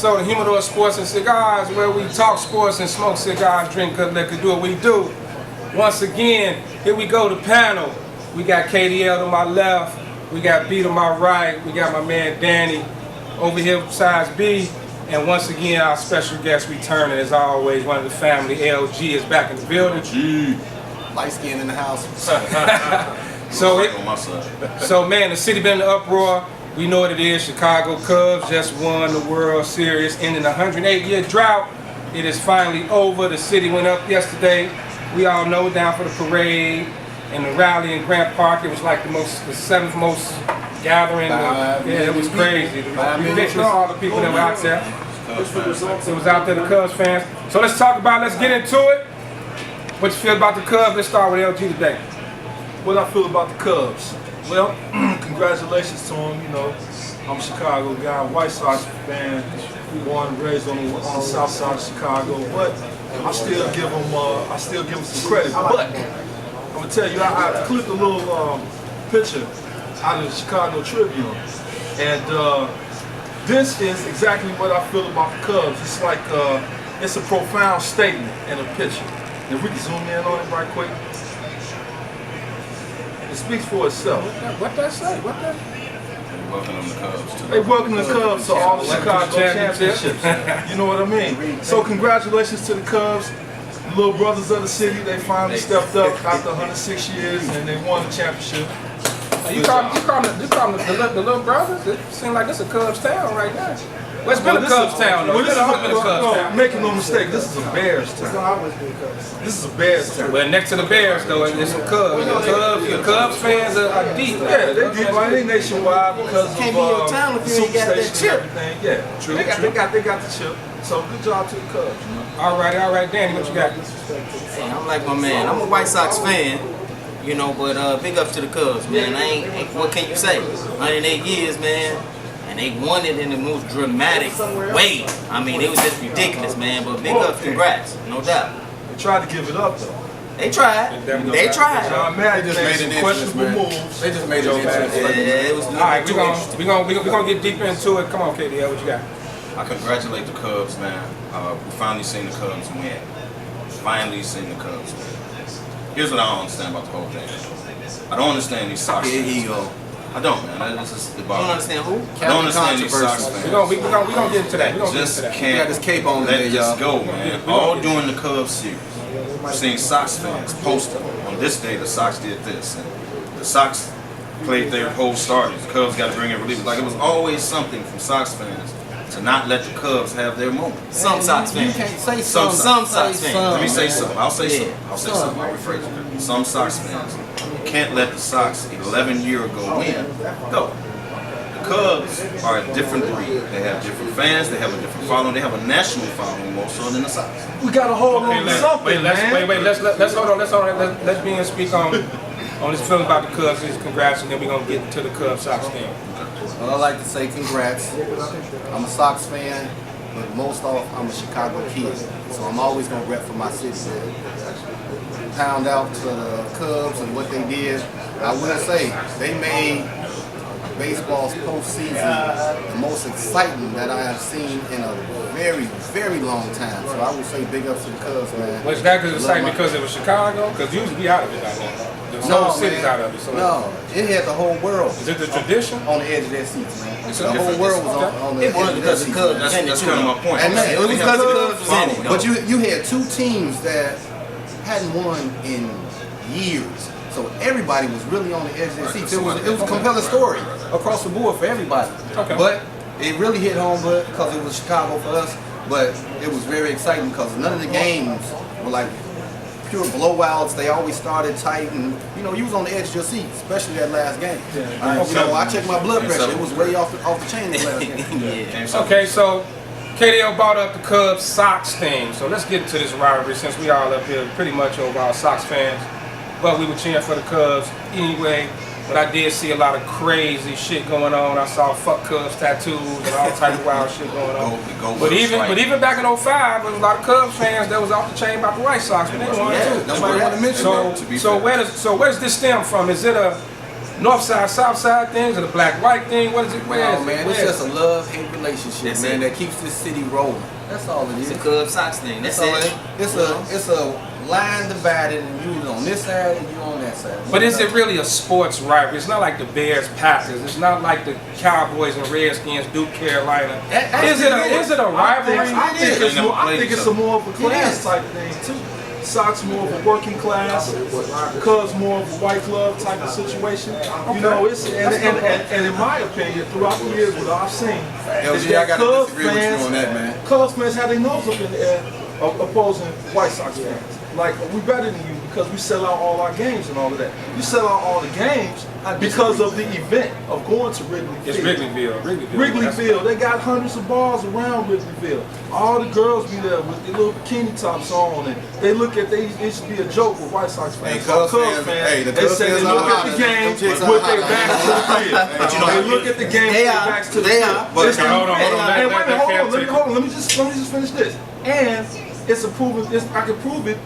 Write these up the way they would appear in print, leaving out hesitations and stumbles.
episode of Humidor Sports and Cigars, where we talk sports and smoke cigars, drink good liquor, do what we do. Once again, here we go, the panel. We got KDL to my left, we got B to my right, we got my man Danny over here besides B, and once again our special guest returning as always, one of the family, LG, is back in the building. G. Light skin in the house. So man, the city been in uproar. We know what it is. Chicago Cubs just won the World Series, ending a 108-year drought. It is finally over. The city went up yesterday. We all know, down for the parade and the rally in Grant Park. It was like the seventh most gathering. It was crazy. We mentioned all the people that were out there. It was out there, the Cubs fans. So let's talk about. Let's get into it. What you feel about the Cubs? Let's start with LG today. What I feel about the Cubs? Well, congratulations to them. You know, I'm a Chicago guy, White Sox fan, born and raised on the south side of Chicago. But I still give them some credit. But I'm gonna tell you, I clipped a little picture out of the Chicago Tribune, and this is exactly what I feel about the Cubs. It's like it's a profound statement in a picture. If we can zoom in on it right quick. It speaks for itself. What that say? What that? Welcome the Cubs to They welcome the Cubs to all the Chicago championships. You know what I mean? So congratulations to the Cubs, the little brothers of the city. They finally stepped up after 106 years and they won the championship. You call them the little brothers? It seems like this is a Cubs town right now. Well, it's been a Cubs town though. No, making no mistake, this is a Bears town. This is a Bears town. Well, next to the Bears though, and there's some Cubs. The Cubs fans are deep. Yeah, they deep. They nationwide because of the superstation and everything. Yeah, true. They got the chip. So good job to the Cubs. All right, Danny, what you got? Hey, I'm like my man. I'm a White Sox fan, you know, but big ups to the Cubs, man. What can you say? 108 years, man. And they won it in the most dramatic way. I mean, it was just ridiculous, man. But big ups, congrats, no doubt. They tried to give it up, though. They tried. They tried. They just made some questionable moves. They just made it interesting. Yeah, it was. All right, we're gonna get deeper into it. Come on, KDL, what you got? I congratulate the Cubs, man. We finally seen the Cubs win. Finally seen the Cubs win. Here's what I don't understand about the whole thing. I don't understand these Sox fans. Here you go. I don't, man. That's just You don't understand who? I don't understand these Sox fans. We're gonna get into that. Just Got can't this cape on let today, this y'all. go, man. All during the Cubs series, I've seen Sox fans post on this day the Sox did this, and the Sox played their whole starters. The Cubs got to bring in relievers. Like it was always something from Sox fans to not let the Cubs have their moment. Some Sox You fans. can't say Some Sox fans. Let me say something. I'll say Yeah. something. I'll say something. I'll rephrase it. Some Sox fans can't let the Sox 11 years ago win go. The Cubs are a different breed. They have different fans. They have a different following. They have a national following more so than the Sox. We got to hold on to something, man. Let's hold on. Let's be and speak on this feeling about the Cubs. Congrats, and then we're gonna get into the Cubs Sox thing. Well, I like to say congrats. I'm a Sox fan, but most off, I'm a Chicago kid. So I'm always going to rep for my city. Pound out to the Cubs and what they did. I will say, they made baseball's postseason the most exciting that I have seen in a very, very long time. So I would say big ups to the Cubs, man. Was that exciting because it was Chicago? Because usually we out of it out there. The whole city's out of it. So no, it had the whole world. Is it the tradition? On the edge of their seats, man. It's The whole world was on the edge of their seats. That's kind of my point. And man, it was because of Cubs was in it, though. But you had two teams that hadn't won in years. So everybody was really on the edge of their seats. It was a compelling story across the board for everybody. Okay. But it really hit home because it was Chicago for us. But it was very exciting because none of the games were like pure blowouts. They always started tight, and you know, you was on the edge of your seat, especially that last game. I checked my blood pressure; it was way off the chain the last game. Okay, so KDL brought up the Cubs Sox thing. So let's get to this rivalry since we all up here pretty much overall Sox fans, but we were cheering for the Cubs anyway. But I did see a lot of crazy shit going on. I saw fuck Cubs tattoos and all type of wild shit going on. But even back in 05, there was a lot of Cubs fans that was off the chain about the White Sox, but they won too. Nobody want to mention So where does this stem from? Is it a north side, south side things, or the black white thing? What is it? Where is Oh it? man, it's Where just is a it? love-hate relationship, That's man, it. that keeps this city rolling. That's all it It's is. a Cubs Sox thing. That's all it. It's a line divided, and you on this side and you on that side. But is it really a sports rivalry? It's not like the Bears Packers. It's not like the Cowboys and Redskins Duke Carolina. Is it a rivalry? I think it's more. I think it's a more of a class is. type thing too. Sox more of a working class, Cubs more of a white glove type of situation. You know, it's and in my opinion, throughout the years, what I've seen is LG, I that gotta disagree with you on that, man. Cubs fans have their nose up in the air opposing White Sox fans. Like, we better than you because we sell out all our games and all of that. You sell out all the games because of the event of going to Wrigley Field. It's Wrigleyville. Wrigley Field. They got hundreds of bars around Wrigley Field. All the girls be there with their little bikini tops on, and they look at it should be a joke with White Sox fans. Hey, Cubs fans, hey, the they Cubs say they fans look are at hot. the game Them chicks are with hot. their backs to the field. But you know, They look at the game with their backs to the They field. are. But It's- hold on, and wait a minute, hold on. Let me just finish this. And it's a proven. I can prove it.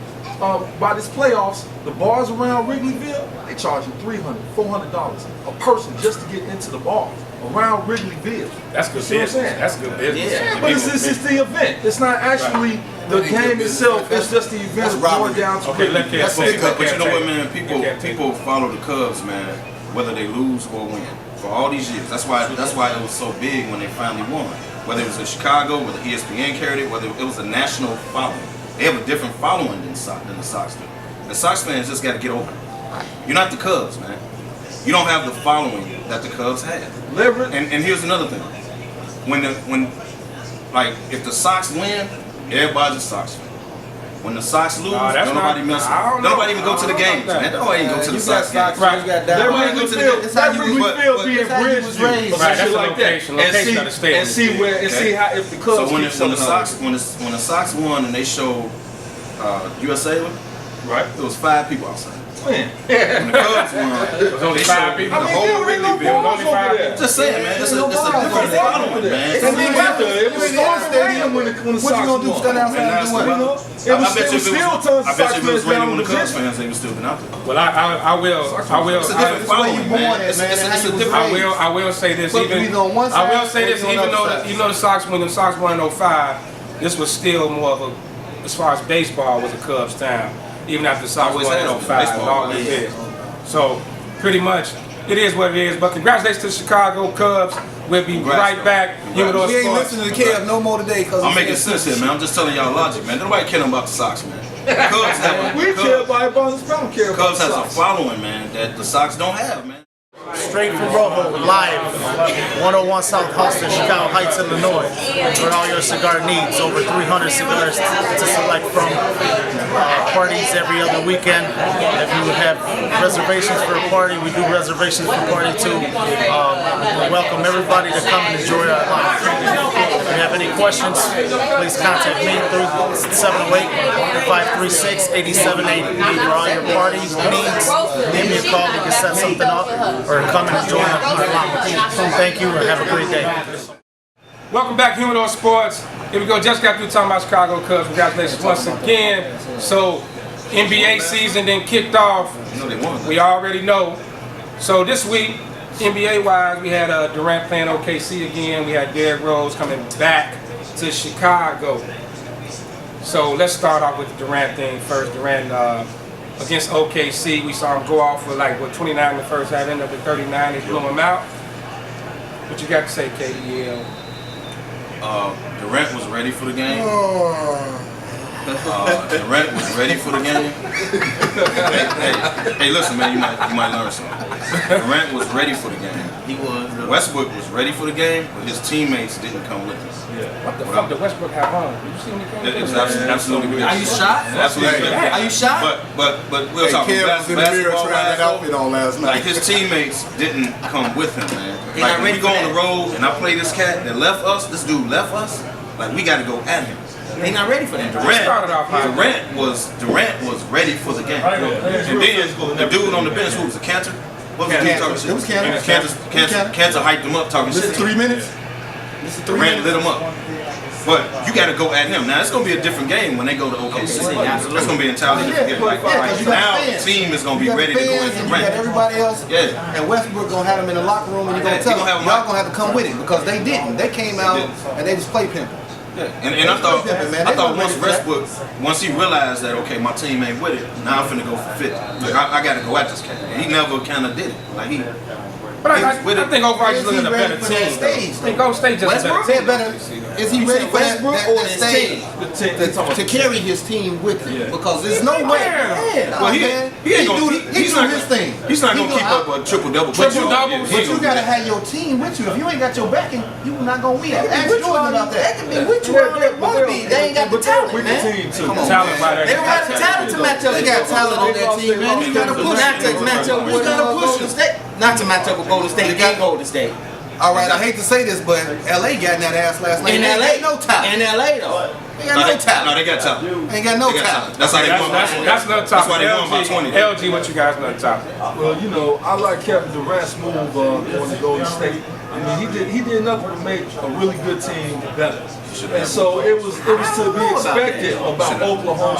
By this playoffs, the bars around Wrigleyville, they charging $300, $400 a person just to get into the bars around Wrigleyville. That's good See what I'm business. saying? That's good business. Yeah, But it's the event. It's not actually the game itself. It's just the event That's of going robbery. down to Okay, let Wrigleyville. Kev That's take it. it. But you know what, man? Take it. People follow the Cubs, man, whether they lose or win. For all these years, that's why it was so big when they finally won. Whether it was in Chicago, whether ESPN carried it, whether it was a national following. They have a different following than the Sox do. The Sox fans just got to get over it. You're not the Cubs, man. You don't have the following that the Cubs have. Leverage. And here's another thing. If the Sox win, everybody's a Sox fan. When the Sox lose, Nah, that's don't nobody not- miss I don't it. know. Nobody even go to the I don't know games, about man. that. Nobody even go to the You got Sox games. Sox, you got That that. Wrigley Field, That's how you Wrigley was- Field but being that's how you bridged was you, or raised. some Right, shit that's the like location. that, Location of the stadium. and see how if the Cubs So when keep the selling Sox out. when the Sox won and they showed USA, Right. there was 5 people outside. Man. When the Cubs won, It was only 5 people. I The mean, whole there ain't no Wrigleyville. It was only balls 5 over there. people. just saying, man, it's a different following, man. It was storming stadium when the What you Sox gonna do? won. Stand outside And and that's do what? You know, I it was bet you if still it tons of was Sox raining fans when down the the Cubs gym. fans, they would still been out there. Well, I will. It's a different following, born man. at, It's man, it's and how a you was different. raised. I will say this. But Even either on one I will side say or this. you on Even the though other side. the Sox when the Sox won in 05, this was still more of a, as far as baseball was a Cubs town. Even after the Sox Always won in has been. 05, it Baseball, always yeah. is. So pretty much it is what it is. But congratulations to the Chicago Cubs. We'll be Congrats, right though. back. Humidor We ain't Sports. listening to Kev no more today because I'm making sense here, man. I'm just telling y'all logic, man. Nobody caring about the Sox, man. Cubs have We a care about it, but I don't care about Cubs the has a Sox. following, man, that the Sox don't have, man. Straight from Rojo, live, 101 South Austin, Chicago Heights, Illinois. For all your cigar needs, over 300 cigars to select from. Parties every other weekend. If you have reservations for a party, we do reservations for party too. We welcome everybody to come and enjoy our lounge. If you have any questions, please contact me through 708-536-8780 for all your party needs. Give me a call, we can set something up, or come and enjoy our lounge. Thank you and have a great day. Welcome back, Humidor Sports. Here we go. Just got through talking about Chicago Cubs. Congratulations once again. So, NBA season then kicked off. You know they won. We already know. So this week, NBA-wise, we had Durant playing OKC again. We had Derrick Rose coming back to Chicago. So let's start off with the Durant thing first. Durant against OKC, we saw him go off for 29 in the first half, ended up with 39. They blew him out. What you got to say, KDL? Durant was ready for the game. Durant was ready for the game. hey, listen, man, you might learn something. Durant was ready for the game. He was. Westbrook was ready for the game, but his teammates didn't come with him. What the fuck did Westbrook have on? You see me It's absolutely ridiculous. Are you shocked? Absolutely ridiculous. Are you shocked? But we'll Hey, talk Kev was in the mirror basketball trying that wise, outfit on last like night. his teammates didn't come with him, man. They Like not when ready we go for on the that. road and I play this cat that left us, this dude left us, like we got to go at him. They not ready for that. started off high. Durant was ready for the game. And then the dude on the bench, who was a Cantor? What was the dude talking shit? It was Cantor. Cantor hyped him up talking This shit. is 3 minutes. Durant lit him up. But you got to go at him. Now it's going to be a different game when they go to OKC. That's going to be entirely different game. Like now, the team is going to be ready to go at and you got everybody else. Yeah. And Westbrook gonna have them in the locker room, and you're gonna tell them y'all gonna have to come with it because they didn't. They came out and they just play pimping. Yeah. And I thought once Westbrook, once he realized that okay, my team ain't with it, now I'm finna go for 50. Like I got to go at this cat. He never kind of did it. Like he. But I think overall he's looking at a better team. I think Golden State just a better team. Is he ready for that stage to carry his team with him? Because there's no way. Well, he ain't gonna. He's doing his thing. He's not gonna keep up a triple-double. But you gotta have your team with you. If you ain't got your backing, you not gonna win. Ask Jordan about that. They can be with you all they want to be. They ain't got the talent, man. Come on, talent man. They don't have the talent to match up. They got talent on that team, man. You gotta push. Not to match up with Golden State. Not to match up with Golden State and Golden State. All right, I hate to say this, but LA got in that ass last night. In LA, no talent. In LA, though. They got no talent. No, they got talent. Ain't got no talent. That's how they won by 20. That's another topic. That's why they won by 20. LG, what you guys another topic? Well, you know, I like Kevin Durant's move on the Golden State. I mean, he did nothing to make a really good team better. And so it was to be expected about Oklahoma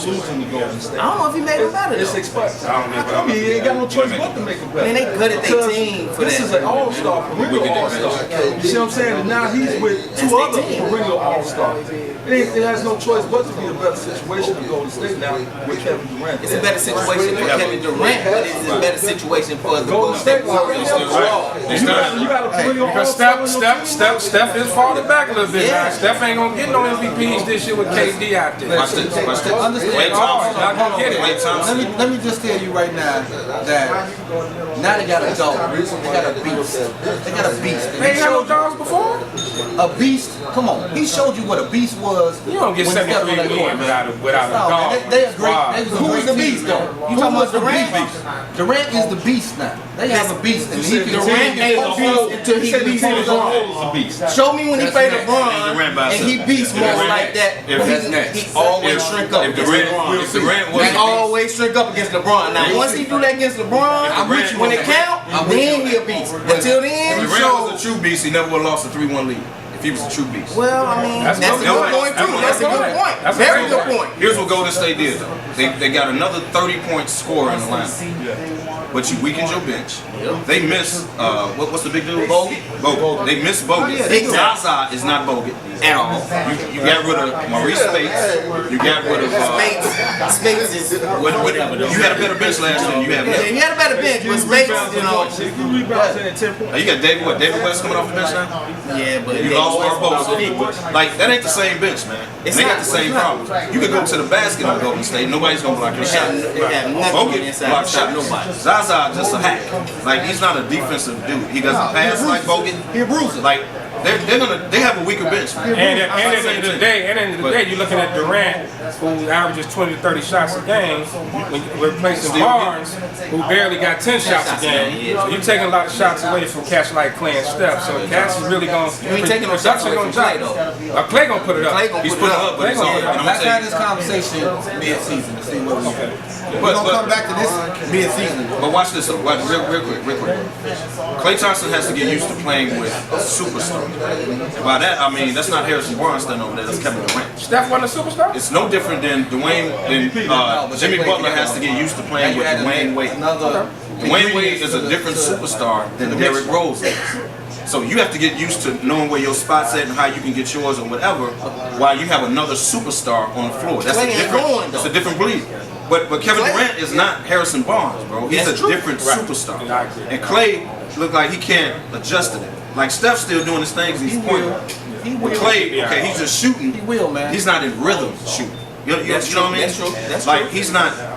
losing to Golden State. I don't know if he made it better. It's expected. I mean, he ain't got no choice but to make it better. I mean, they good at their team for this that. is an all-star, perennial all-star. You see what I'm saying? And now he's with two other perennial all-stars. It has no choice but to be a better situation in Golden State now with Kevin Durant. It's a better situation for Kevin Durant, but it's a better situation for the Golden State Warriors. You got a perennial Because all-star. Steph is falling back a little bit now. Steph ain't gonna get no MVPs this year with KD out there. Watch this. Wait, not gonna get it. Let me just tell you right now that now they got a dog. They got a beast. They got a beast. They ain't had no dogs before? A beast. Come on. He showed you what a beast was. You don't get when he got on 73 that court. wins without a No, dog. man, they are great. Wow. Who's the beast though? You talking about Durant? Durant is the beast now. They have a beast, and he can Durant ain't a beast until he beats LeBron. Show me when he played LeBron and he beats more like that. He always shrink up against LeBron. He always shrink up against LeBron. Now once he do that against LeBron, when it count, then he a beast. Until then, If Durant was a true beast, he never would have lost a 3-1 lead. If he was a true beast. well, I mean, that's a good good point. point too. That's a good point. Very good point. Here's what Golden State did though. They got another 30-point score in the lineup. But you weakened your bench. They missed what's the big dude? Bogut. They missed Bogut. Zaza is not Bogut at all. You got rid of Maurice Spates. You got rid of Spates is whatever. You had a better bench last year than you have now. Yeah, you had a better bench, but Spates, you know. You rebounds in 10 points. Now you got David West coming off the bench now? Yeah, but You lost Barbosa. Like, that ain't the same bench, man. And they got the same problems. You can go to the basket on Golden State, nobody's gonna block your shot. Bogut block shots. Nobody. Zaza just a hack. Like, he's not a defensive dude. He doesn't pass like Bogut. He a bruiser. Like, they have a weaker bench, man. And at the end of the day, you're looking at Durant, who averages 20 to 30 shots a game, when you're replacing Barnes, who barely got 10 shots a game. So you're taking a lot of shots away from cats like Clay and Steph. So Cass is really going to taking no shots away from Clay, though. Clay going to put it up. He's putting it up, but it's on. Let's have this conversation mid-season to see what we do. We're gonna come back to this mid-season. But watch this though. Watch real quick. Klay Thompson has to get used to playing with a superstar. And by that I mean that's not Harrison Barnes standing over there. That's Kevin Durant. Steph wasn't a superstar? It's no different than Jimmy Butler has to get used to playing with Dwayne Wade. Dwayne Wade is a different superstar than Derrick Rose is. So you have to get used to knowing where your spot's at and how you can get yours or whatever, while you have another superstar on the floor. That's a different breed. But Kevin Durant is not Harrison Barnes, bro. He's a different superstar. And Clay looked like he can't adjust to that. Like Steph's still doing his things. He's pointing. But Clay, okay, he's just shooting. He will, man. He's not in rhythm shooting. You know what I mean? That's true. Like he's not.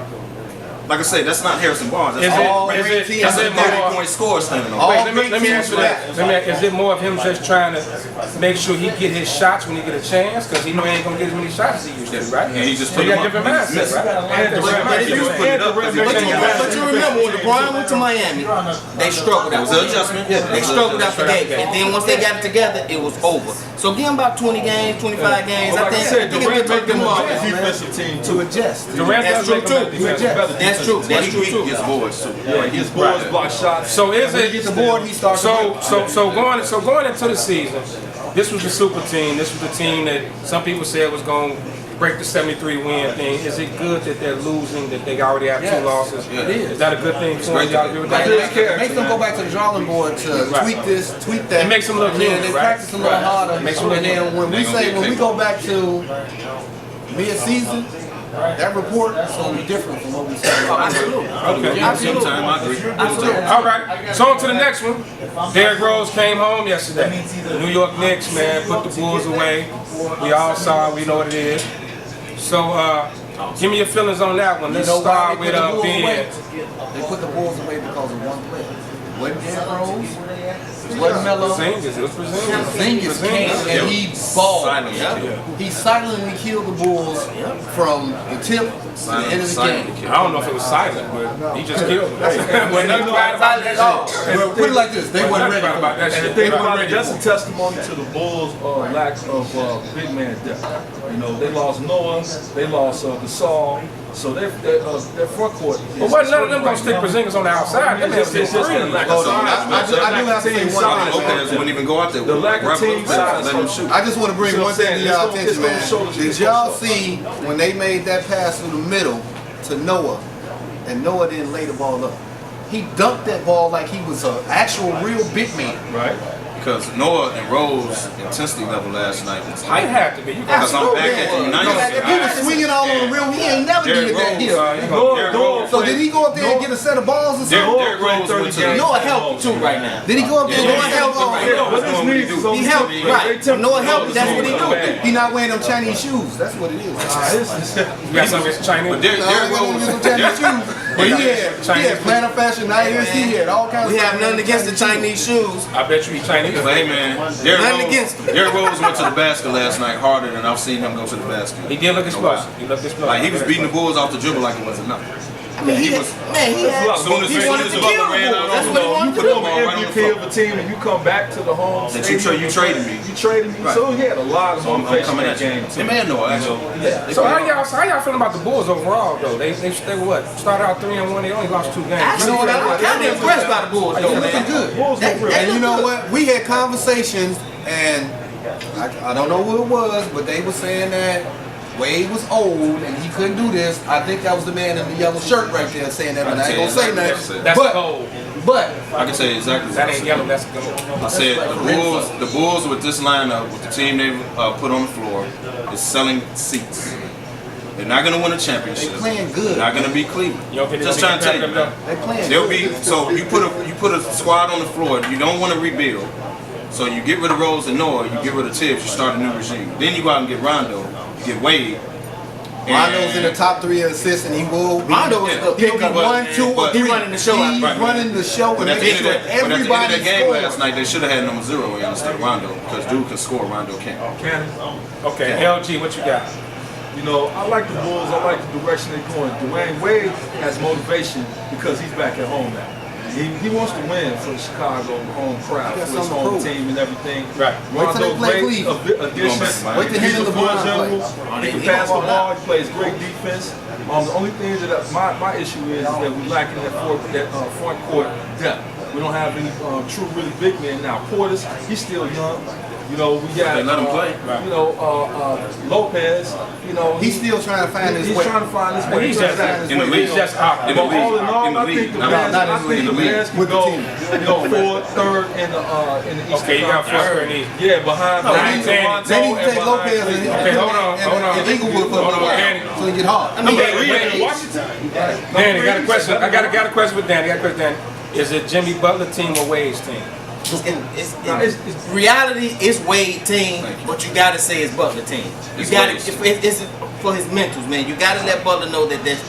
Like I said, that's not Harrison Barnes. That's Is it more 30-point score standing on. Wait, let me answer that. Is it more of him just trying to make sure he get his shots when he get a chance? Because he know he ain't going to get as many shots as he used to, right? And he just so put he him got up. different mindset, right? He was putting it up. But you remember when LeBron went to Miami, they struggled out. It was an adjustment. They struggled out the gate, and then once they got it together, it was over. So give them about 20 games, 25 games. Like I said, I think Durant it's make them a tomorrow. better defensive team To adjust. Durant That's does true make too. them better. That's true. That's true too. His boards too. Yeah, his boards block shots. So is When he it gets the board, he starts. so going into the season, this was the super team. This was the team that some people said was going to break the 73 win thing. Is it good that they're losing, that they already have 2 losses? Yeah, it is. Is that a good thing for them? Y'all agree with that? It makes them go back to the drawing board to tweak this, tweak that. It makes them look and then good, they right? practice a little harder. Makes them look And then when we say, when we go back to mid-season, that report is going to be different from what we said. Absolutely. Okay. Absolutely. Sometime I agree. Absolutely. All right, so on to the next one. Derrick Rose came home yesterday. The New York Knicks, man, put the Bulls away. We all saw it. We know what it is. So, give me your feelings on that one. Let's start with Ben. They put the Bulls away because of one player. It wasn't Derrick Rose. It wasn't Melo. It was Porzingis came and he balled. He silently killed the Bulls from the tip to the end of the game. I don't know if it was silent, but he just killed them. Wasn't nothing quiet about that shit. Well, put it like this, they weren't ready about that And shit. the thing about it, that's a testimony to the Bulls' lack of big man depth. You know, they lost Noah, they lost Gasol, so their front court. But wasn't none of them gonna stick Porzingis on the outside? That man was It's just free. that lack of I size. do have to say one size. thing. Lopez wouldn't even go out there. The lack of team size. Let him shoot. I just want to bring So one I'm thing saying, to y'all it's attention, gonna man. show- Did it's y'all gonna show. see when they made that pass through the middle to Noah, and Noah didn't lay the ball up? He dunked that ball like he was an actual real big man. Right. Because Noah and Rose intensity level last night was It high. had to be. You got Because I'm back at the No, if he was swinging all on the rim, he ain't never did that here. So did he go up there and get a set of balls or something? Derrick Rose went to the Noah helped too right now. Did he go up there and Noah get a set of helped balls? right now. What his needs is He helped, right. Noah helped, that's what he do. He not wearing them Chinese shoes. That's what it is. You got some of his Chinese. But Derrick Rose, Some Chinese shoes. But he had plantar fashion, he had all kinds of We stuff. have nothing against the Chinese shoes. I bet you eat Chinese. hey man, Nothing against him. Derrick Rose went to the basket last night harder than I've seen him go to the basket. He did look explosive. He looked explosive. Like he was beating the Bulls off the dribble like it wasn't nothing. I mean, he was- had, Soon as he wanted to the kill ball ran the out Bulls. That's on what he the wanted you to put do. the ball right on the MVP floor. of a team and you come back to the home That stadium. you traded me. You traded me. Right. So he had a lot of So I'm motivation coming in at that game. you. They man know actually. Yeah. So how y'all feeling about the Bulls overall though? They were what? Started out 3-1. They only lost 2 games. Actually, I'm kind of impressed by the Bulls, though, Looking man. good. Bulls look real. And you know what? We had conversations, and I don't know who it was, but they were saying that Wade was old and he couldn't do this. I think that was the man in the yellow shirt right there saying that, but I ain't gonna say nothing. That's But, cold. but I can tell you exactly what That I ain't said. yellow. That's gold. I said the Bulls with this lineup, with the team they put on the floor, is selling seats. They're not gonna win a championship. They playing good. They're not gonna be Cleveland. You don't think Just they're trying to tell you, man. they playing They'll good. be so you put a squad on the floor. You don't want to rebuild, so you get rid of Rose and Noah. You get rid of Tibbs. You start a new regime. Then you go out and get Rondo. You get Wade. Rondo's in the top 3 assists, and he will be. Rondo is the He'll be pickup, 1, 2, or but 3. he running the show out. He's Right. running the show and But at the making end sure of that, everybody game scores. last night, they should have had number 0 instead of Rondo because dude can score. Rondo can't. Cannon. Okay, LG, what you got? You know, I like the Bulls. I like the direction they're going. Dwayne Wade has motivation because he's back at home now. He wants to win for the Chicago home crowd, He got for his something to home prove. team and everything. Right. Wait till they Rondo's play great Cleveland. addition. Wait till him and He's a LeBron good general. play. He can pass the ball. He plays great defense. The only thing that my issue is that we lacking that front court depth. We don't have any true, really big men now. Portis, he's still young. You know, we got They let him play. you know, Lopez. You know, He's still trying to find his he's way. trying to find his way. He's He's just trying to in the find his league. way. He's just out. In the But all in league. all, In the I think league. the No, best, not I in think the the league. best can With the go, team. you know, 4th, 3rd in the Eastern Okay, you got Conference. 4th and East. Yeah, behind No, behind they need Toronto They need to and take behind Lopez and Cleveland. Okay, hold on. and Inglewood for a Hold on, while Danny. so he get hard. I Danny, got a question. I got a question with Danny. Is it Jimmy Butler team or Wade's team? Reality is Wade team, but you gotta say it's Butler team. You It's gotta, Wade's it's for his mentals, man. You gotta let Butler know that this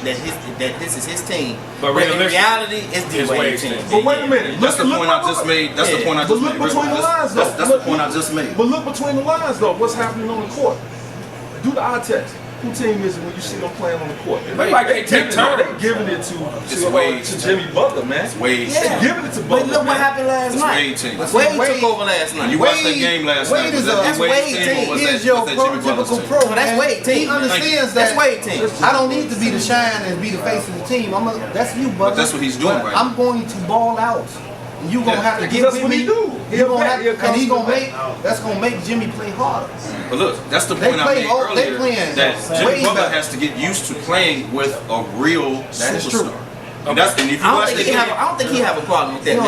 is his team. But But in realistically, reality, it's it's D Wade Wade's team. team. But wait a minute. That's the point I just made. That's the point I But just look made. between the lines, though. That's the point I just made. But look between the lines, though. What's happening on the court? Do the eye test. Who team is it when you see them playing on the court? Look like they take turns. They giving it to Wade. Jimmy Butler, man. It's Wade's Yeah. team. They giving it to But Butler. look what man. happened last It's night. Wade's team. Wade took over last night. You watched that game last Wade night. is Was that that's Wade's Wade's team or team. was He that- is your was that Jimmy Butler's prototypical team? pro. So that's man. Wade team. He understands That's that. Wade team. I don't need to be the shine and be the face of the team. That's you, Butler. But that's what he's doing But right now. I'm going to ball out. And you gonna have to get That's with what me. he do. He gonna make that's gonna make Jimmy play harder. But look, that's the point I made earlier. That Jimmy Butler has to get used to playing with a real superstar. And if you watch that game, I don't think he have a problem with that. He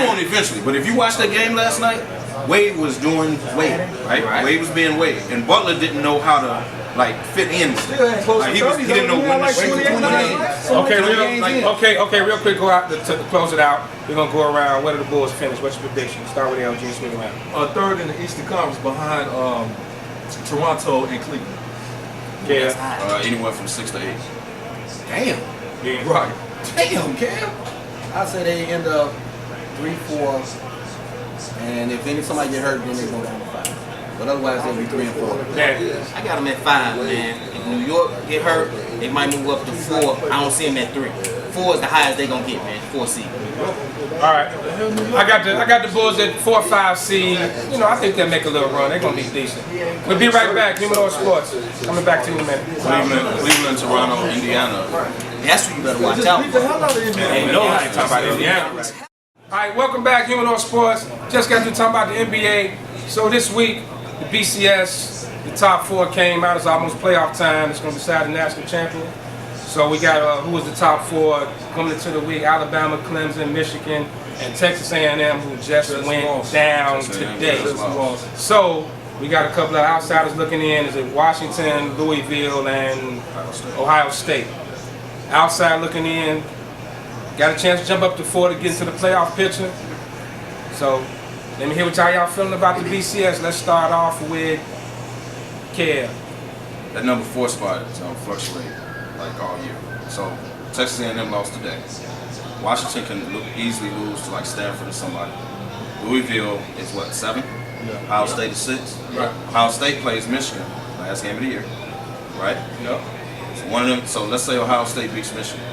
won't eventually. But if you watch that game last night, Wade was doing Wade, right? Wade was being Wade, and Butler didn't know how to fit in. Like, he didn't know when to shoot. Okay, real quick, go out to close it out. We're gonna go around. Where do the Bulls finish? What's your prediction? Start with LG and swing around. Third in the Eastern Conference behind Toronto and Cleveland. Yeah. Anywhere from 6 to 8. Damn. Yeah. Right. Damn, Cam. I say they end up 3-4, and if somebody get hurt, then they go down to 5. But otherwise, they'll be 3 and 4. Yeah. I got them at 5, man. If New York get hurt, they might move up to 4. I don't see them at 3. 4 is the highest they gonna get, man. 4 seed. All right. I got the Bulls at 4 or 5 seed. You know, I think they'll make a little run. They're gonna be decent. We'll be right back. Humidor Sports. Coming back to you in a minute. Cleveland, Toronto, Indiana. That's what you better watch out for. Ain't nobody talking about Indiana. All right, welcome back, Humidor Sports. Just got to talk about the NBA. So this week, the BCS, the top 4 came out. It's almost playoff time. It's going to decide the national champion. So we got who was the top 4 coming into the week: Alabama, Clemson, Michigan, and Texas A&M, who just went down today. So we got a couple of outsiders looking in. Is it Washington, Louisville, and Ohio State? Outside looking in, got a chance to jump up to 4 to get into the playoff picture. So let me hear what y'all feeling about the BCS. Let's start off with Kev. That number 4 spot is going to fluctuate like all year. So Texas A&M lost today. Washington can easily lose to like Stanford or somebody. Louisville is what, 7? Yeah. Ohio State is 6. Right. Ohio State plays Michigan, last game of the year, right? Yep. So one of them. So let's say Ohio State beats Michigan.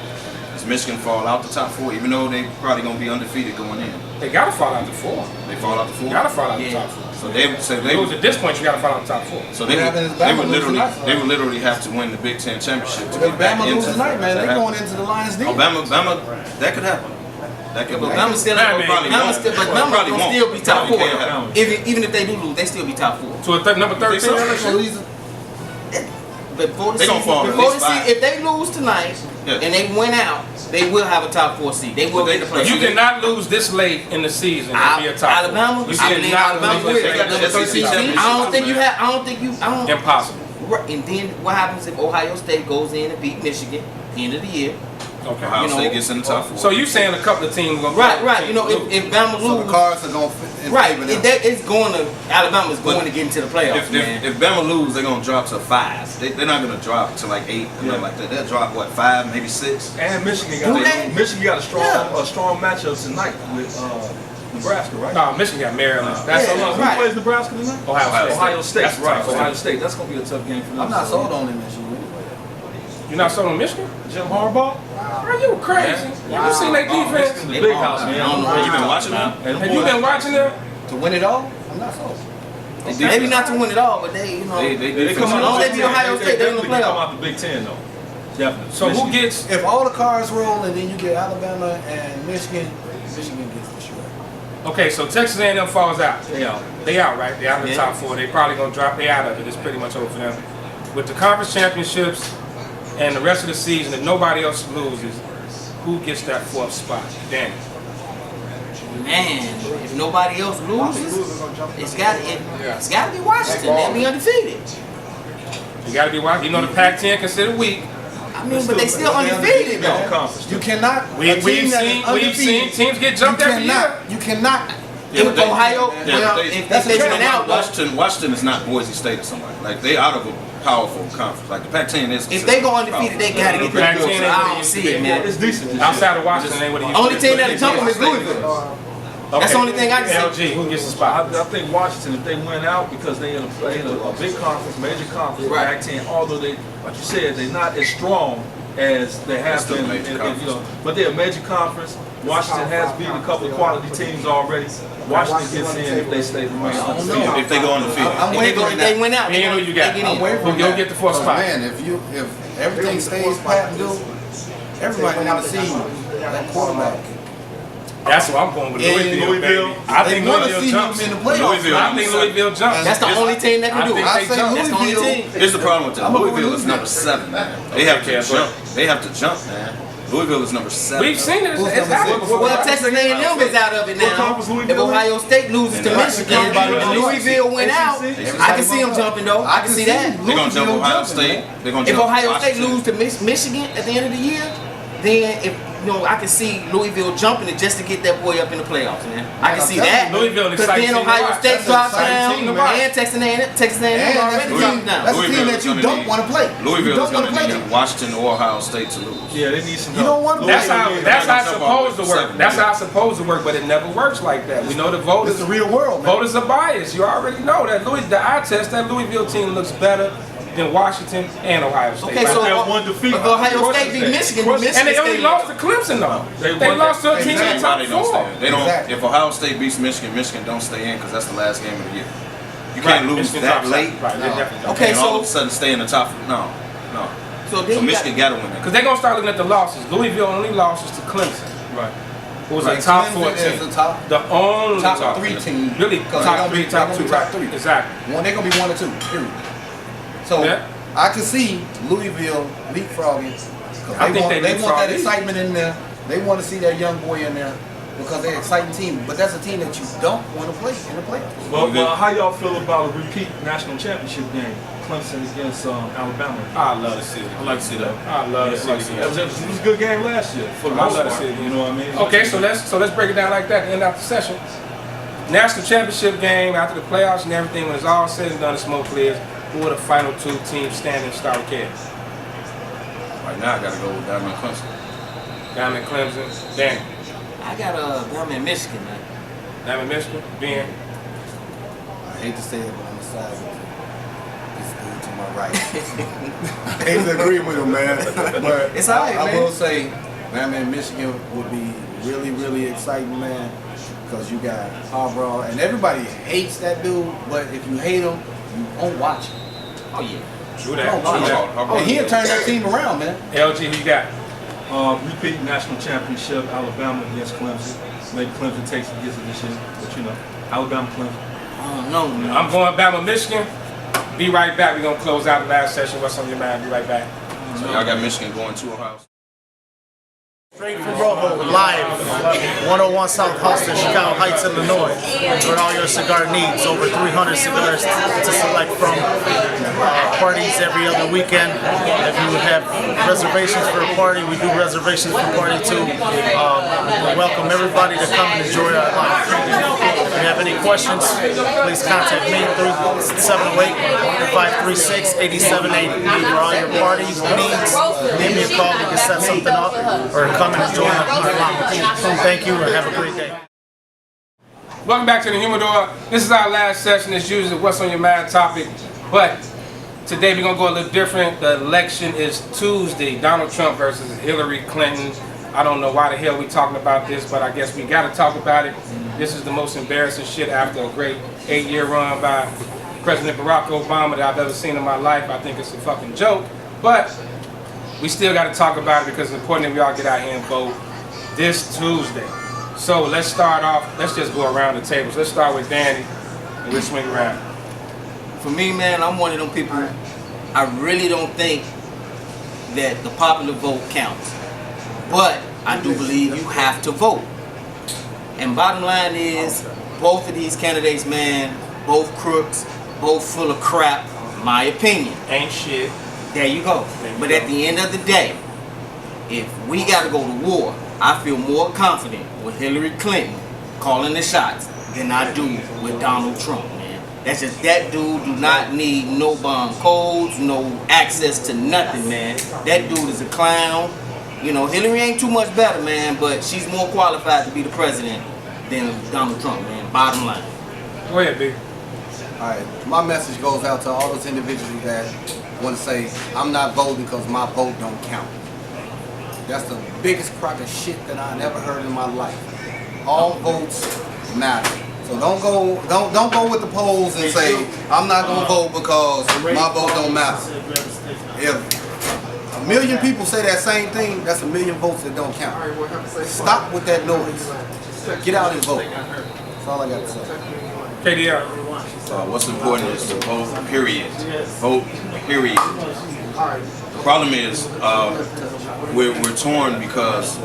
Does Michigan fall out the top 4, even though they probably gonna be undefeated going in? They gotta fall out to 4. They fall out the 4. Gotta fall out the top 4. So they At this point, you gotta fall out the top 4. So they would literally have to win the Big Ten championship to get back Bama into lose tonight, man. They going into the Lions deal. Bama, that could happen. That could But happen. Bama still, Probably Bama won't. still, but Probably Bama gonna won't. still be top Probably 4. can't happen. Even if they do lose, they still be top 4. So number 13 so? LSU? Before the They gonna season, fall at before the least 5. season, if they lose tonight and they win out, they will have a top 4 seed. They will But get the playoffs. You cannot lose this late in the season and be a top 4. Alabama, You I believe cannot Alabama lose will. this They got late. number 13 seed. I don't. Impossible. Right, and then what happens if Ohio State goes in and beat Michigan end of the year? Okay. Ohio You know, State gets in the top 4. So you saying a couple of teams gonna Right. You know, if Bama So the loses, cards are going to fit in right, favor now. it's going to Alabama's going to get into the playoffs, man. If Bama lose, they're gonna drop to 5. They're not gonna drop to like 8 or nothing like that. They'll drop what, 5, maybe 6. And Michigan Do they? got a strong matchup tonight with Nebraska, right? No, Michigan got Maryland. That's Who right. plays Nebraska tonight? Ohio State. That's right. tough. Ohio State. That's gonna be a tough game for them. I'm not sold on him, Michigan. You're not sold on Michigan? Jim Harbaugh. Are you crazy? You seen that defense? The big house, man. I don't know. You been watching them? Have you been watching them? To win it all, I'm not sold. Maybe not to win it all, but they, you know, They come As long out as they beat Ohio State, they're in the definitely come playoff. out the Big Ten though. Definitely. So who gets? If all the cards roll and then you get Alabama and Michigan gets the short. Okay, so Texas A&M falls out. They out. They out, right? They out of the Yeah. top 4. They probably gonna drop. They out of it. It's pretty much over for them. With the conference championships and the rest of the season, if nobody else loses, who gets that 4th spot? Danny. Man, if nobody else loses, it's got to be Washington. They'll be undefeated. You gotta be watching. You know the Pac-10 considered weak. I mean, but they still undefeated though. Conference. You cannot. We've seen teams get jumped every year. You cannot. If Ohio, well, they- if they win out, Washington is not Boise State or somebody. Like they out of a powerful conference. Like the Pac-10 is. if they go undefeated, they gotta get that. Pac-10 So I don't see it, man. It's decent. this Outside year. of Washington, ain't what it used Only to team be. that'll jump them is Louisville. That's the only thing I can say. LG, who gets the I spot? think Washington, if they win out, because they in a big conference, major conference, Right. Pac-10, although they, like you said, they're not as strong as they have Still a been, major you conference. know, but they're a major conference. Washington has beat a couple of quality teams already. Washington gets in if they stay remain undefeated. If they go undefeated. I'm If waiting on they that. win out, Me and who you got? they get I'm in. waiting Who for go that. get the 4th spot? Man, if everything stays pat and do, everybody want to see that quarterback That's what I'm going with. And Louisville, baby. I think They want to Louisville see jumps. him in the playoffs. Louisville. I think Louisville jumps. That's the only team that can do it. I I think say jump. That's the only Louisville. team. Here's the problem with that. I'm gonna go Louisville is Louisville. number 7, man. They have to jump. They have to jump, man. Louisville is number 7. We've seen it. Who's It's number happened six? before. Well, Texas A&M is out of it What now. conference Louisville If Ohio State loses to And Michigan everybody and knows. Louisville went out, I can see them jumping though. I can see that. They're going to jump Louisville Ohio jumping, State. man. They're going to If jump Ohio State Washington. lose to Michigan at the end of the year, then if I can see Louisville jumping it just to get that boy up in the playoffs, man. I can see that. Louisville Because exciting then team to Ohio watch. State That's an drops exciting down, team to watch. and Texas A&M And already drops down. that's a team that you don't want to play. Louisville You is don't going want to to play need them. Washington or Ohio State to lose. Yeah, they need some You help. don't want to That's play how them. that's how it's Jump off supposed to with work. 7, That's yeah. how it's supposed to work, but it never works like that. We know the voters. It's the real world, man. Voters are biased. You already know that. The eye test, that Louisville team looks better than Washington and Ohio State. Okay, so That's one defeat. if Ohio Of course State it beat is. Michigan, and they only State lost to Clemson though. They won lost to a team in the Exactly. top They don't 4. stay in. They don't. Exactly. If Ohio State beats Michigan, Michigan don't stay in because that's the last game of the year. You Right, can't lose Michigan that drops late. out. Right, they No. definitely don't. Okay, and all so- of a sudden stay in the top. No. So then So you Michigan got to win Because that. they're going to start looking at the losses. Louisville only losses to Clemson, Right. who was Like a top Clemson 4 is team. the top- The only top 3 team. Really, Because top they're 3, gonna top be 2, top right? 3. Exactly. They're going to be 1 or 2, period. So, Yeah. I can see Louisville leapfrogging. 'Cause I think they they want leapfrog that these. excitement in there. They want to see that young boy in there because they're an exciting team. But that's a team that you don't want to play in the playoffs. Well, how y'all feel about a repeat national championship game? Clemson against Alabama. I love to see it. I like to see that. I love to see it. It was a good game last year for the I most love to part. see it. You know what I mean? Okay, so let's break it down like that to end out the session. National championship game after the playoffs and everything, when it's all said and done, the smoke clears. Who are the final 2 teams standing star kids? Right now, I got to go with Diamond Clemson. Diamond Clemson, Dan. I got down in Michigan, man. Diamond Michigan, Ben. I hate to say it, but I'm side with this dude to my right. I hate to agree with him, man. But It's all right, I man. will say, man, Michigan would be really, really exciting, man. Because you got Harbaugh, and everybody hates that dude. But if you hate him, you won't watch him. Oh yeah. True You that. won't watch True him. that. Oh, he'll turn that team around, man. LG, who you got? Repeat national championship, Alabama against Clemson. Maybe Clemson takes it, gets it this year, but you know, Alabama, Clemson. I don't know, man. I'm going Bama, Michigan. Be right back. We're going to close out the last session. What's on your mind? Be right back. So y'all got Michigan going to Ohio State. Straight from Rojo, live, 101 South Halsted, Chicago Heights, Illinois, with all your cigar needs. Over 300 cigars to select from. Parties every other weekend. If you have reservations for a party, we do reservations for party too. We welcome everybody to come and enjoy our live. If you have any questions, please contact me through 708-536-8780 for all your party needs. Give me a call, we can set something up, or come and enjoy our lounge. Thank you and have a great day. Welcome back to the Humidor. This is our last session. It's usually what's on your mind topic, but today we're gonna go a little different. The election is Tuesday. Donald Trump versus Hillary Clinton. I don't know why the hell we talking about this, but I guess we gotta talk about it. This is the most embarrassing shit after a great 8-year run by President Barack Obama that I've ever seen in my life. I think it's a fucking joke, but we still gotta talk about it because it's important that we all get out here and vote this Tuesday. So let's start off, let's just go around the tables. Let's start with Danny and we'll swing around. For me, man, I'm one of them people, I really don't think that the popular vote counts. But I do believe you have to vote. And bottom line is, both of these candidates, man, both crooks, both full of crap, my opinion. Ain't shit. There you go. But at the end of the day, if we got to go to war, I feel more confident with Hillary Clinton calling the shots than I do with Donald Trump, man. That's just, that dude do not need no bomb codes, no access to nothing, man. That dude is a clown. You know, Hillary ain't too much better, man, but she's more qualified to be the president than Donald Trump, man. Bottom line. Go ahead, big. Alright, my message goes out to all those individuals that want to say, I'm not voting because my vote don't count. That's the biggest crock of shit that I never heard in my life. All votes matter. So don't go with the polls and say, I'm not gonna vote because my vote don't matter. If a million people say that same thing, that's a million votes that don't count. Stop with that noise. get out and vote. That's all I got to say. KDR. What's important is to vote, period. Vote, period. The problem is we're torn because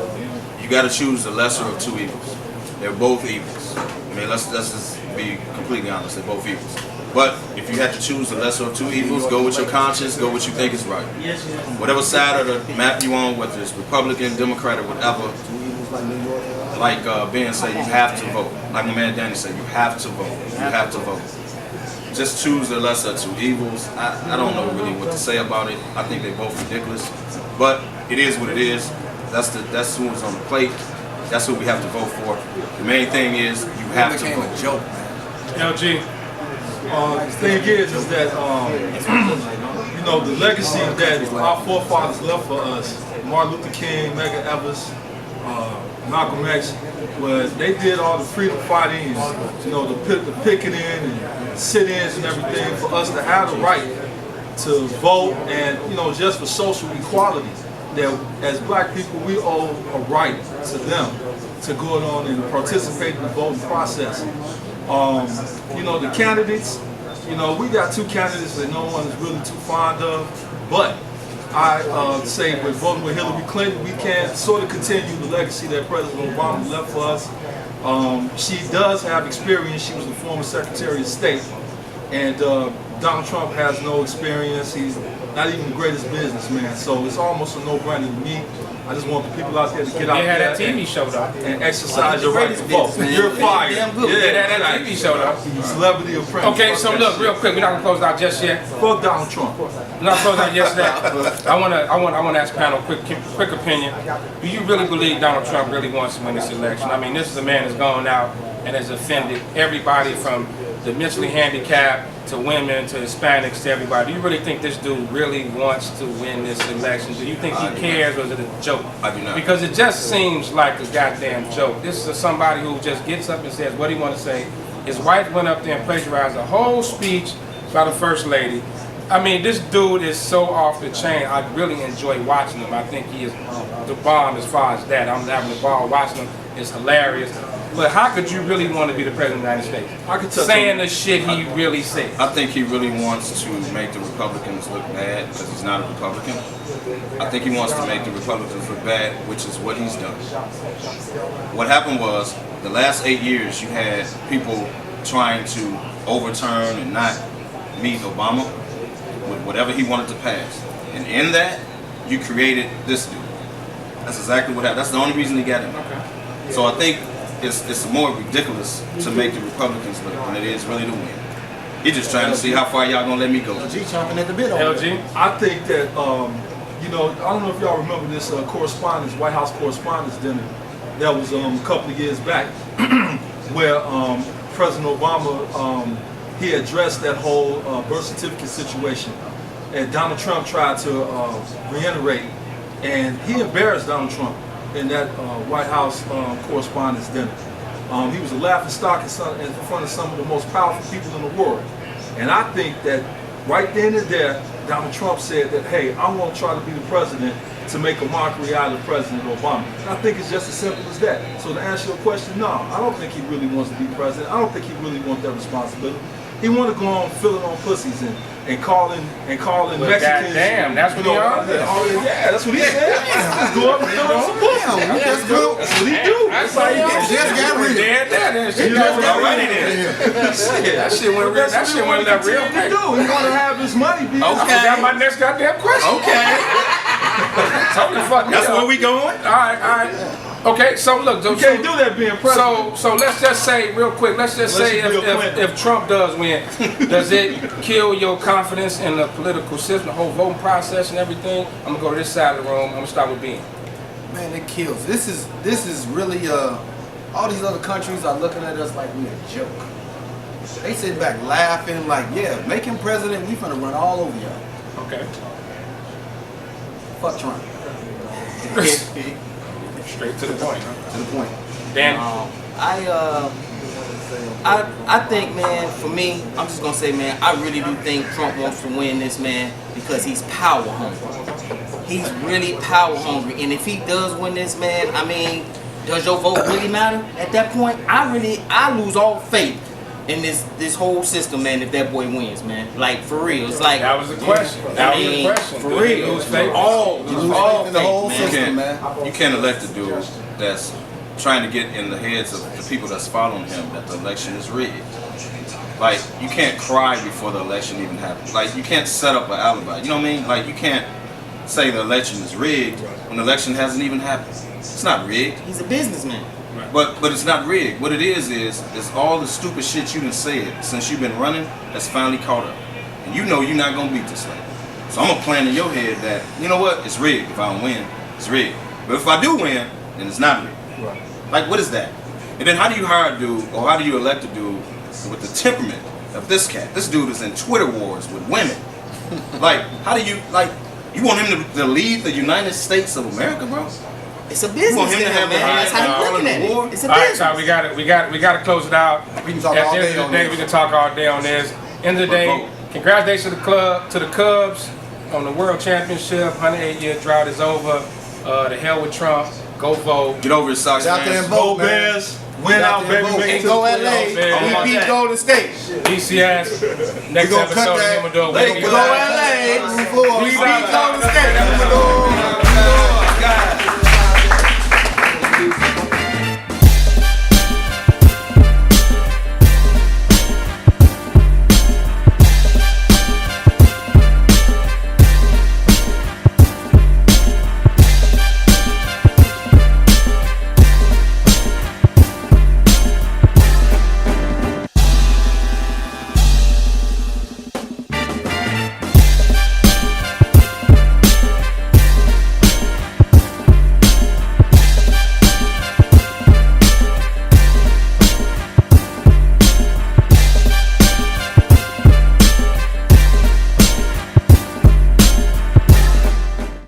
you got to choose the lesser of two evils. They're both evils. I mean, let's just be completely honest. They're both evils. But if you had to choose the lesser of two evils, go with your conscience, go what you think is right. Whatever side of the map you on, whether it's Republican, Democrat, or whatever, like Ben said, you have to vote. Like my man Danny said, you have to vote. You have to vote. Just choose the lesser of two evils. I don't know really what to say about it. I think they're both ridiculous. But it is what it is. That's who's on the plate. That's who we have to vote for. The main thing is you have to vote. A joke, man. LG. The thing is that you know, the legacy that our forefathers left for us, Martin Luther King, Medgar Evers, Malcolm X, was they did all the freedom fighting, you know, the picketing and sit-ins and everything for us to have the right to vote, and you know, just for social equality. That as black people, we owe a right to them to go on and participate in the voting process. You know, the candidates, you know, we got two candidates that no one is really too fond of, but I say with voting with Hillary Clinton, we can sort of continue the legacy that President Obama left for us. She does have experience. She was the former Secretary of State, and Donald Trump has no experience. He's not even the greatest businessman, so it's almost a no-brainer to me. I just want the people out there to get out They had there that TV show though. and exercise your right to vote. You're fired. Damn good. They had that TV show though. Celebrity apprentice. Okay, so look, real quick, we're not gonna close out just yet. Fuck Donald Trump. We're not closing out just yet. I wanna ask panel quick opinion. Do you really believe Donald Trump really wants to win this election? I mean, this is a man that's gone out and has offended everybody from the mentally handicapped to women to Hispanics to everybody. Do you really think this dude really wants to win this election? Do you think he cares, or is it a joke? I do not. Because it just seems like a goddamn joke. This is somebody who just gets up and says what he wants to say. His wife went up there and plagiarized a whole speech by the First Lady. I mean, this dude is so off the chain. I really enjoy watching him. I think he is the bomb as far as that. I'm having a ball watching him. It's hilarious. But how could you really want to be the President of the United States? I could touch saying on the shit he really said. I think he really wants to make the Republicans look bad because he's not a Republican. I think he wants to make the Republicans look bad, which is what he's done. What happened was, the last 8 years you had people trying to overturn and not meet Obama with whatever he wanted to pass. And in that, you created this dude. That's exactly what happened. That's the only reason he got in. Okay. So I think it's more ridiculous to make the Republicans look than it is really to win. He's just trying to see how far y'all gonna let me go. LG chomping at the bit over there. LG? I think that, you know, I don't know if y'all remember this correspondence, White House correspondence dinner that was a couple of years back where President Obama, he addressed that whole birth certificate situation. And Donald Trump tried to reiterate, and he embarrassed Donald Trump in that White House correspondence dinner. He was a laughingstock in front of some of the most powerful people in the world. And I think that right then and there, Donald Trump said that, hey, I want to try to be the president to make a mockery out of President Obama. And I think it's just as simple as that. So to answer your question, no, I don't think he really wants to be president. I don't think he really wants that responsibility. He want to go on filling on pussies and calling Mexicans. Goddamn, that's what he on? Yeah, that's what he said. Just go up and fill on some pussies. That's what he do. That's how you Just got rid of it. dead there. Shit already there. That shit went real. That shit went left real quick. He want to have his money be. I forgot my next goddamn question. Okay. Totally fucked me That's up. where we going? All right. Okay, so look, You can't do that being president. So let's just say real quick. Let's just say if Trump does win, does it kill your confidence in the political system, the whole voting process and everything? I'm gonna go to this side of the room. I'm gonna start with Ben. Man, it kills. This is really all these other countries are looking at us like we a joke. They sit back laughing like, yeah, make him president. We finna run all over y'all. Okay. Fuck Trump. Straight to the point. Huh? To the point. Dan. I think, man, for me, I'm just gonna say, man, I really do think Trump wants to win this, man, because he's power hungry. He's really power hungry, and if he does win this, man, I mean, does your vote really matter at that point? I lose all faith in this whole system, man. If that boy wins, man, like for real, it's like That was the question. That was the question. for real. Lose faith? All You lose faith in the whole faith, man. system, man. You can't elect a dude that's trying to get in the heads of the people that's following him that the election is rigged. Like, you can't cry before the election even happens. Like, you can't set up an alibi. You know what I mean? Like, you can't say the election is rigged when the election hasn't even happened. It's not rigged. He's a businessman. But it's not rigged. What it is all the stupid shit you done said since you've been running that's finally caught up. And you know you're not gonna beat this lady. So I'm gonna plan in your head that, you know what, it's rigged. If I don't win, it's rigged. But if I do win, then it's not rigged. Right. Like, what is that? And then how do you hire a dude, or how do you elect a dude with the temperament of this cat? This dude is in Twitter wars with women. Like, how do you, like, you want him to lead the United States of America, bro? It's a business, him to man. have the That's how highest you looking at war? it. It's a All right, business. so we got to close it out. We can talk At all the end day of the on day, this. we can talk all day on this. End of the day, vote. congratulations to the Cubs on the World Championship. 108-year drought is over. The hell with Trump. Go vote. Get over it, Sox Get out there fans. and vote, Go man. Bears. Win Get out, there and baby. vote. Make it And to go the LA. playoffs. man. We beat Golden State. DCS. Next We gonna cut episode that. of Humidor. We gonna go LA. We beat Golden State.